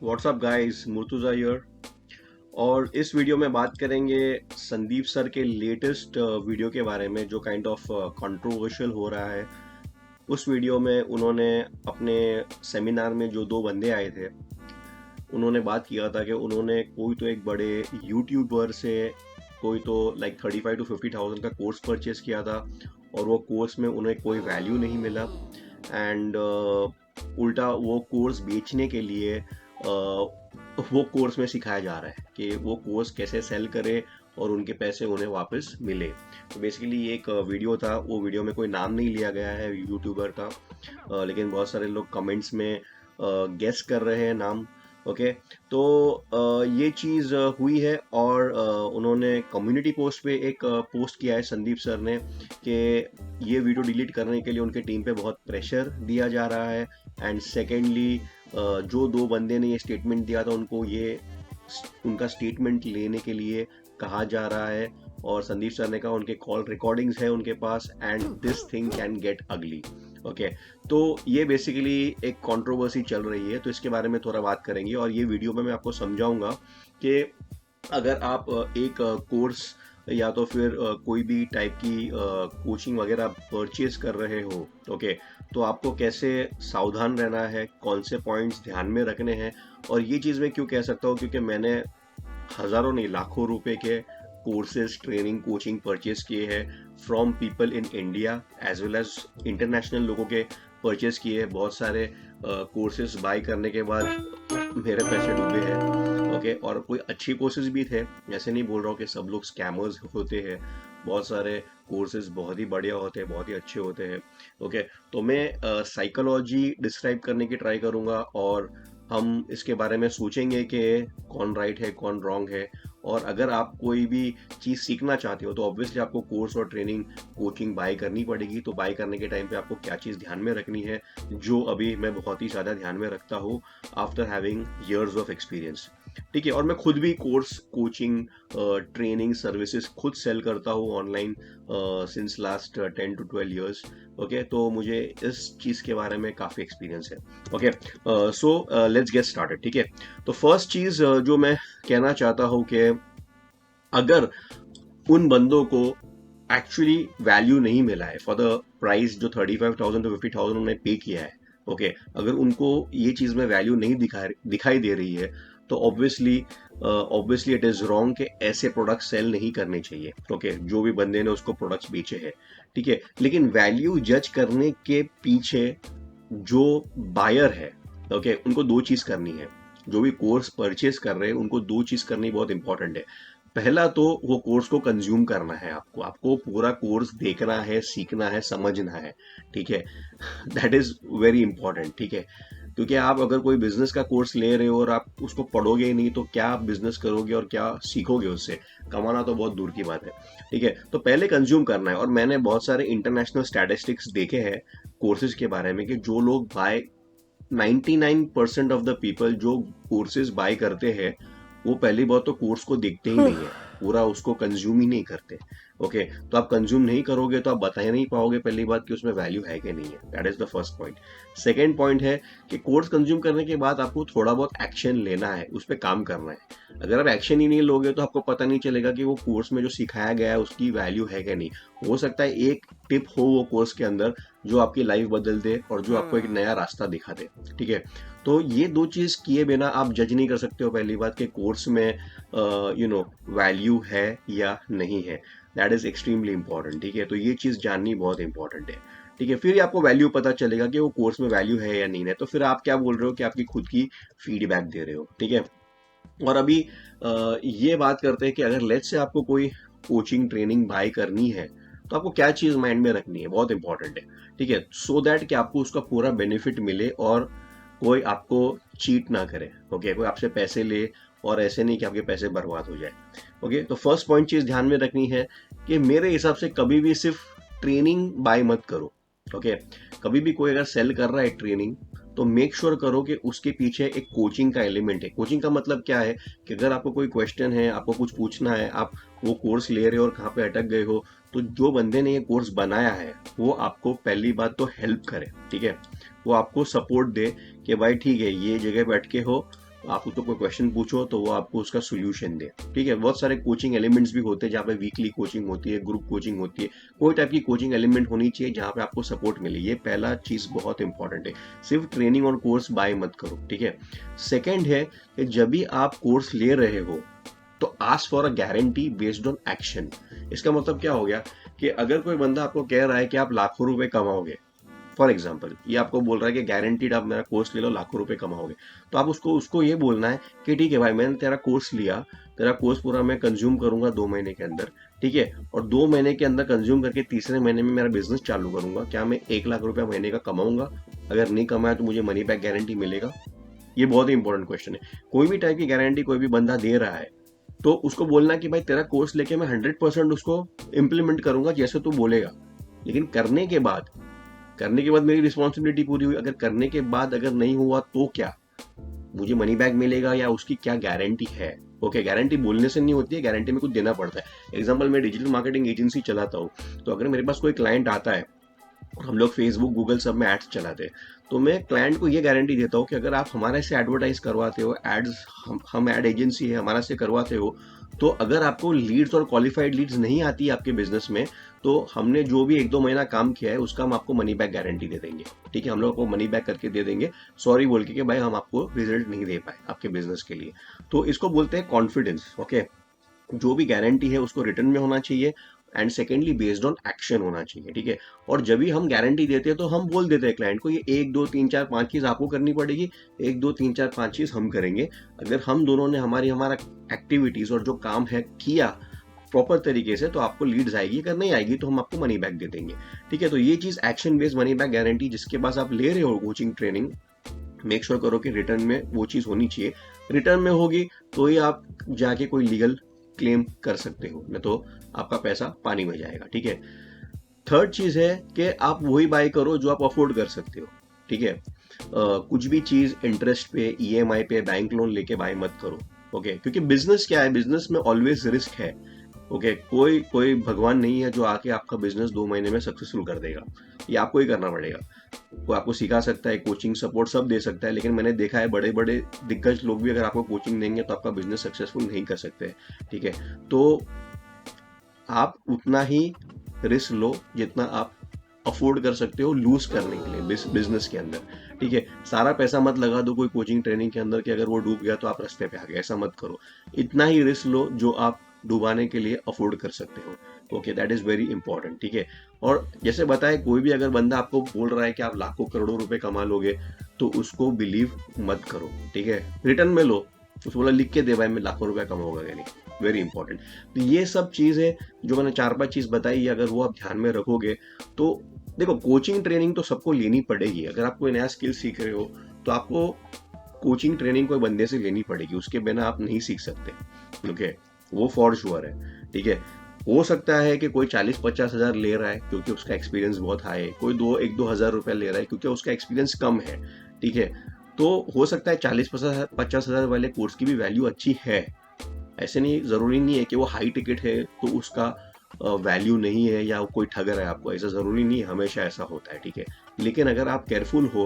WhatsApp guys, Murtuza here. और इस video में बात करेंगे संदीप सर के लेटेस्ट वीडियो के बारे में जो काइंड ऑफ कंट्रोवर्शियल हो रहा है। उस वीडियो में उन्होंने अपने सेमिनार में जो दो बंदे आए थे, उन्होंने बात किया था कि उन्होंने कोई तो एक बड़े यूट्यूबर से कोई तो लाइक 35 to 50,000 का कोर्स परचेस किया था और वो कोर्स में उन्हें कोई वैल्यू नहीं मिला। एंड उल्टा वो कोर्स बेचने के लिए वो कोर्स में सिखाया जा रहा है कि वो कोर्स कैसे सेल करे और उनके पैसे उन्हें वापस मिले। तो बेसिकली ये एक वीडियो था। वो वीडियो में कोई नाम नहीं लिया गया है यूट्यूबर का, लेकिन बहुत सारे लोग कमेंट्स में गेस कर रहे हैं नाम। ओके, तो ये चीज़ हुई है और उन्होंने कम्युनिटी पोस्ट पे एक पोस्ट किया है संदीप सर ने कि ये वीडियो डिलीट करने के लिए उनके टीम पे बहुत प्रेशर दिया जा रहा है। एंड सेकेंडली, जो दो बंदे ने ये स्टेटमेंट दिया था उनको ये उनका स्टेटमेंट लेने के लिए कहा जा रहा है। और संदीप सर ने कहा उनके कॉल रिकॉर्डिंग्स है उनके पास and this thing can get ugly. Okay, तो ये बेसिकली एक कंट्रोवर्सी चल रही है, तो इसके बारे में थोड़ा बात करेंगे और ये वीडियो में मैं आपको समझाऊंगा कि अगर आप एक कोर्स या तो फिर कोई भी टाइप की कोचिंग वगैरह परचेज कर रहे हो, ओके, तो आपको कैसे सावधान रहना है, कौन से पॉइंट्स ध्यान में रखने हैं। और ये चीज़ मैं क्यों कह सकता हूँ, क्योंकि मैंने हज़ारों नहीं लाखों रुपए के कोर्सेज, ट्रेनिंग, कोचिंग परचेज किए हैं from people in India as well as international लोगों के परचेज किए हैं। बहुत सारे कोर्सेज बाय करने के बाद मेरे पैसे डूबे हैं। ओके, और कोई अच्छी कोर्सेज भी थे, ऐसे नहीं बोल रहा हूँ कि सब लोग स्कैमर्स होते हैं। बहुत सारे कोर्सेज बहुत ही बढ़िया होते हैं, बहुत ही अच्छे होते हैं। ओके, तो मैं साइकोलॉजी डिस्क्राइब करने की ट्राई करूँगा और हम इसके बारे में सोचेंगे कि कौन राइट है, कौन रॉन्ग है। और अगर आप कोई भी चीज़ सीखना चाहते हो तो ऑब्वियसली आपको कोर्स और ट्रेनिंग, कोचिंग बाय करनी पड़ेगी। तो बाय करने के टाइम पे आपको क्या चीज़ ध्यान में रखनी है, जो अभी मैं बहुत ही ज़्यादा ध्यान में रखता हूँ after having years of experience. ठीक है, और मैं खुद भी कोर्स, कोचिंग, ट्रेनिंग सर्विसेज खुद सेल करता हूँ online since last 10 to 12 years। Okay, तो मुझे इस चीज़ के बारे में काफ़ी एक्सपीरियंस है। Okay, so let's get started. ठीक है, तो फर्स्ट चीज़ जो मैं कहना चाहता हूँ कि अगर उन बंदों को एक्चुअली वैल्यू नहीं मिला है फॉर द प्राइस जो 35,000 to 50,000 उन्होंने पे किया है, ओके, अगर उनको ये चीज़ में वैल्यू नहीं दिखाई दे रही है, तो ऑब्वियसली इट इज़ रॉन्ग कि ऐसे प्रोडक्ट सेल नहीं करने चाहिए। ओके, जो भी बंदे ने उसको प्रोडक्ट्स बेचे हैं, ठीक है, लेकिन वैल्यू जज करने के पीछे जो बायर है, ओके, उनको दो चीज़ करनी है। जो भी कोर्स परचेज कर रहे हैं उनको दो चीज़ करनी बहुत इंपॉर्टेंट है। पहला तो वो कोर्स को कंज्यूम करना है, आपको आपको पूरा कोर्स देखना है, सीखना है, समझना है। ठीक है, दैट इज वेरी इंपॉर्टेंट। ठीक है, क्योंकि आप अगर कोई बिजनेस का कोर्स ले रहे हो और आप उसको पढ़ोगे ही नहीं तो क्या आप बिजनेस करोगे और क्या सीखोगे उससे? कमाना तो बहुत दूर की बात है। ठीक है, तो पहले कंज्यूम करना है। और मैंने बहुत सारे इंटरनेशनल स्टैटिस्टिक्स देखे हैं कोर्सेज के बारे में कि जो लोग बाय 99% ऑफ द पीपल जो कोर्सेज बाय करते हैं, वो पहली बात तो कोर्स को देखते ही नहीं है, पूरा उसको कंज्यूम ही नहीं करते। ओके, तो आप कंज्यूम नहीं करोगे तो आप बता ही नहीं पाओगे पहली बात कि उसमें वैल्यू है कि नहीं है। That is the first point. Second point है कि कोर्स कंज्यूम करने के बाद आपको थोड़ा बहुत एक्शन लेना है, उस पर काम करना है। अगर आप एक्शन ही नहीं लोगे तो आपको पता नहीं चलेगा कि वो कोर्स में जो सिखाया गया है उसकी वैल्यू है कि नहीं। हो सकता है एक टिप हो वो कोर्स के अंदर जो आपकी लाइफ बदल दे और जो आपको एक नया रास्ता दिखा दे। ठीक है, तो ये दो चीज किए बिना आप जज नहीं कर सकते हो पहली बात कि कोर्स में वैल्यू है या नहीं है। That is extremely important. ठीक है, तो ये चीज जाननी बहुत इंपॉर्टेंट है। ठीक है, फिर आपको वैल्यू पता चलेगा कि वो कोर्स में वैल्यू है या नहीं है, तो फिर आप क्या बोल रहे हो कि आपकी खुद की फीडबैक दे रहे हो। ठीक है, और अभी ये बात करते हैं कि अगर लेट्स से आपको कोई कोचिंग, ट्रेनिंग बाय करनी है तो आपको क्या चीज माइंड में रखनी है, बहुत इंपॉर्टेंट है। ठीक है, सो दैट कि आपको उसका पूरा बेनिफिट मिले और कोई आपको चीट ना करे। ओके, कोई आपसे पैसे ले और ऐसे नहीं कि आपके पैसे बर्बाद हो जाए। ओके, तो फर्स्ट पॉइंट चीज ध्यान में रखनी है कि मेरे हिसाब से कभी भी सिर्फ ट्रेनिंग बाय मत करो। ओके, कभी भी कोई अगर सेल कर रहा है ट्रेनिंग, तो मेक श्योर करो कि उसके पीछे एक कोचिंग का एलिमेंट है। कोचिंग का मतलब क्या है कि अगर आपको कोई क्वेश्चन है, आपको कुछ पूछना है, आप वो कोर्स ले रहे हो और कहाँ पे अटक गए हो, तो जो बंदे ने ये कोर्स बनाया है वो आपको पहली बात तो हेल्प करे। ठीक है, वो आपको सपोर्ट दे कि भाई ठीक है, ये जगह पे अटके हो, आप उसको कोई क्वेश्चन पूछो तो वो आपको उसका सोल्यूशन दे। ठीक है, बहुत सारे कोचिंग एलिमेंट्स भी होते हैं जहाँ पे वीकली कोचिंग होती है, ग्रुप कोचिंग होती है, कोई टाइप की कोचिंग एलिमेंट होनी चाहिए जहाँ पे आपको सपोर्ट मिले। ये पहला चीज बहुत इंपॉर्टेंट है, सिर्फ ट्रेनिंग और कोर्स बाय मत करो। ठीक है, सेकेंड है कि जब भी आप कोर्स ले रहे हो तो ask for a guarantee based on action. इसका मतलब क्या हो गया कि अगर कोई बंदा आपको कह रहा है कि आप लाखों रुपए कमाओगे, फॉर एग्जाम्पल ये आपको बोल रहा है कि गारंटीड आप मेरा कोर्स ले लो लाखों रुपए कमाओगे, तो आप उसको उसको ये बोलना है कि ठीक है भाई, मैंने तेरा कोर्स लिया, तेरा कोर्स पूरा मैं कंज्यूम करूंगा 2 महीने के अंदर। ठीक है, और 2 महीने के अंदर कंज्यूम करके तीसरे महीने में मेरा बिजनेस चालू करूंगा, क्या मैं 1 लाख रुपया महीने का कमाऊंगा? अगर नहीं कमाया तो मुझे मनी बैक गारंटी मिलेगा? ये बहुत ही इंपॉर्टेंट क्वेश्चन है। कोई भी टाइप की गारंटी कोई भी बंदा दे रहा है तो उसको बोलना कि भाई तेरा कोर्स लेके मैं 100% उसको इम्प्लीमेंट करूंगा जैसे तू बोलेगा, लेकिन करने के बाद मेरी रिस्पॉन्सिबिलिटी पूरी हुई। अगर करने के बाद अगर नहीं हुआ तो क्या, मुझे मनी बैक मिलेगा या उसकी क्या गारंटी है? ओके, गारंटी बोलने से नहीं होती है, गारंटी में कुछ देना पड़ता है। एग्जाम्पल, मैं डिजिटल मार्केटिंग एजेंसी चलाता हूँ, तो अगर मेरे पास कोई क्लाइंट आता है, हम लोग फेसबुक गूगल सब में एड्स चलाते हैं, तो मैं क्लाइंट को ये गारंटी देता हूँ कि अगर आप हमारे से एडवर्टाइज करवाते हो, एड्स हम एड एजेंसी है, हमारा से करवाते हो, तो अगर आपको लीड्स और क्वालिफाइड लीड्स नहीं आती है आपके बिजनेस में, तो हमने जो भी 1-2 महीना काम किया है उसका हम आपको मनी बैक गारंटी दे देंगे। ठीक है, हम लोग आपको मनी बैक करके दे देंगे, सॉरी बोल के कि भाई हम आपको रिजल्ट नहीं दे पाए आपके बिजनेस के लिए। तो इसको बोलते हैं कॉन्फिडेंस। ओके, जो भी गारंटी है उसको रिटर्न में होना चाहिए, and secondly based on action होना चाहिए। ठीक है, और जब भी हम गारंटी देते हैं तो हम बोल देते हैं क्लाइंट को ये 1 2 3 4 5 चीज आपको करनी पड़ेगी, 1 2 3 4 5 चीज हम करेंगे। अगर हम दोनों ने हमारा एक्टिविटीज और जो काम है किया प्रॉपर तरीके से तो आपको लीड्स आएगी, अगर नहीं आएगी तो हम आपको मनी बैक दे देंगे। ठीक है, तो ये चीज action based money back guarantee जिसके पास आप ले रहे हो कोचिंग ट्रेनिंग, मेक श्योर करो कि रिटर्न में वो चीज होनी चाहिए। रिटर्न में होगी तो ही आप जाके कोई लीगल क्लेम कर सकते हो, नहीं तो आपका पैसा पानी में जाएगा। ठीक है, थर्ड चीज है कि आप वही बाय करो जो आप अफोर्ड कर सकते हो। ठीक है, कुछ भी चीज इंटरेस्ट पे, ईएमआई पे, बैंक लोन लेके बाय मत करो। ओके, क्योंकि बिजनेस क्या है, बिजनेस में ऑलवेज रिस्क है। ओके, कोई कोई भगवान नहीं है जो आके आपका बिजनेस 2 महीने में सक्सेसफुल कर देगा, ये आपको ही करना पड़ेगा। वो आपको सिखा सकता है, कोचिंग सपोर्ट सब दे सकता है, लेकिन मैंने देखा है बड़े बड़े दिग्गज लोग भी अगर आपको कोचिंग देंगे तो आपका बिजनेस सक्सेसफुल नहीं कर सकते। ठीक है, तो आप उतना ही रिस्क लो जितना आप अफोर्ड कर सकते हो लूज करने के लिए बिजनेस के अंदर। ठीक है, सारा पैसा मत लगा दो कोई कोचिंग ट्रेनिंग के अंदर कि अगर वो डूब गया तो आप रास्ते पे आ गए, ऐसा मत करो। इतना ही रिस्क लो जो आप डुबाने के लिए अफोर्ड कर सकते हो। Okay, that is very important. ठीक है, और जैसे बताए, कोई भी अगर बंदा आपको बोल रहा है कि आप लाखों करोड़ों रुपए कमा लोगे तो उसको बिलीव मत करो। ठीक है, रिटर्न में लो, उसको बोला लिख के दे भाई मैं लाखों रुपए कमाऊंगा या नहीं, वेरी इंपॉर्टेंट। तो ये सब चीजें जो मैंने 4-5 चीज बताई, अगर वो आप ध्यान में रखोगे तो देखो, कोचिंग ट्रेनिंग तो सबको लेनी पड़ेगी। अगर आप कोई नया स्किल सीख रहे हो तो आपको कोचिंग ट्रेनिंग कोई बंदे से लेनी पड़ेगी, उसके बिना आप नहीं सीख सकते। ओके, वो फॉर श्योर है। ठीक है, हो सकता है कि कोई 40-50 हजार ले रहा है क्योंकि उसका एक्सपीरियंस बहुत हाई है, कोई 1-2 हजार रुपया ले रहा है क्योंकि उसका एक्सपीरियंस कम है। ठीक है, तो हो सकता है 40-50 हजार वाले कोर्स की भी वैल्यू अच्छी है, ऐसे नहीं, जरूरी नहीं है कि वो हाई टिकट है तो उसका वैल्यू नहीं है या कोई ठग रहा है आपको, ऐसा जरूरी नहीं है, हमेशा ऐसा होता है। ठीक है, लेकिन अगर आप केयरफुल हो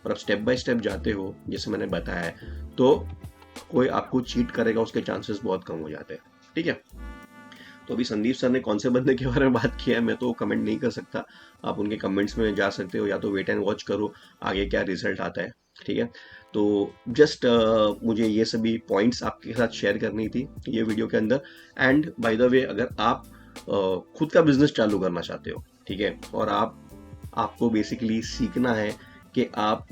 और आप स्टेप बाय स्टेप जाते हो जैसे मैंने बताया है, तो कोई आपको चीट करेगा उसके चांसेस बहुत कम हो जाते हैं। ठीक है, तो अभी संदीप सर ने कौन से बंदे के बारे में बात किया है मैं तो कमेंट नहीं कर सकता, आप उनके कमेंट्स में जा सकते हो या तो वेट एंड वॉच करो आगे क्या रिजल्ट आता है। ठीक है, तो जस्ट मुझे ये सभी पॉइंट्स आपके साथ शेयर करनी थी ये वीडियो के अंदर। एंड बाय द वे, अगर आप खुद का बिजनेस चालू करना चाहते हो, ठीक है, और आपको बेसिकली सीखना है कि आप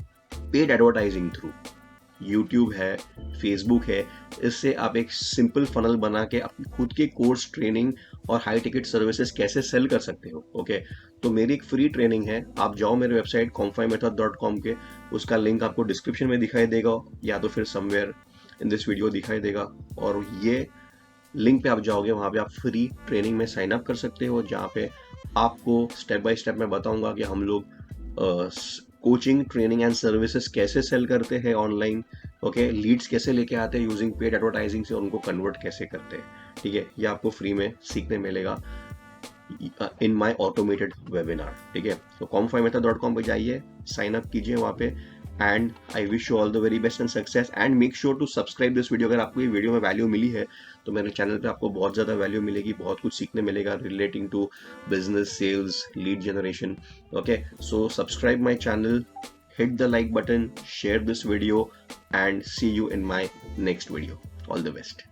पेड एडवर्टाइजिंग थ्रू यूट्यूब है, फेसबुक है, इससे आप एक सिंपल फनल बना के अपनी खुद के कोर्स, ट्रेनिंग और हाई टिकट सर्विसेज कैसे सेल कर सकते हो। ओके, तो मेरी एक फ्री ट्रेनिंग है, आप जाओ मेरे वेबसाइट confimethod.com के, उसका लिंक आपको डिस्क्रिप्शन में दिखाई देगा या तो फिर समवेयर इन दिस वीडियो दिखाई देगा, और ये लिंक पे आप जाओगे, वहाँ पे आप फ्री ट्रेनिंग में साइन अप कर सकते हो, जहाँ पे आपको स्टेप बाय स्टेप मैं बताऊंगा कि हम लोग कोचिंग, ट्रेनिंग एंड सर्विसेज कैसे सेल करते हैं ऑनलाइन। ओके, लीड्स कैसे लेके आते हैं यूजिंग पेड एडवर्टाइजिंग से, उनको कन्वर्ट कैसे करते हैं। ठीक है, ये आपको फ्री में सीखने मिलेगा इन माय ऑटोमेटेड वेबिनार। ठीक है, तो confimethod.com पे जाइए, साइन अप कीजिए, वहाँ पे and I wish you all the very best and success and make sure to subscribe this video. अगर आपको ये वीडियो में वैल्यू मिली है तो मेरे चैनल पे आपको बहुत ज़्यादा वैल्यू मिलेगी, बहुत कुछ सीखने मिलेगा relating to business, sales, lead generation. Okay, so subscribe my channel, hit the like button, share this video, and see you in my next video. All the best.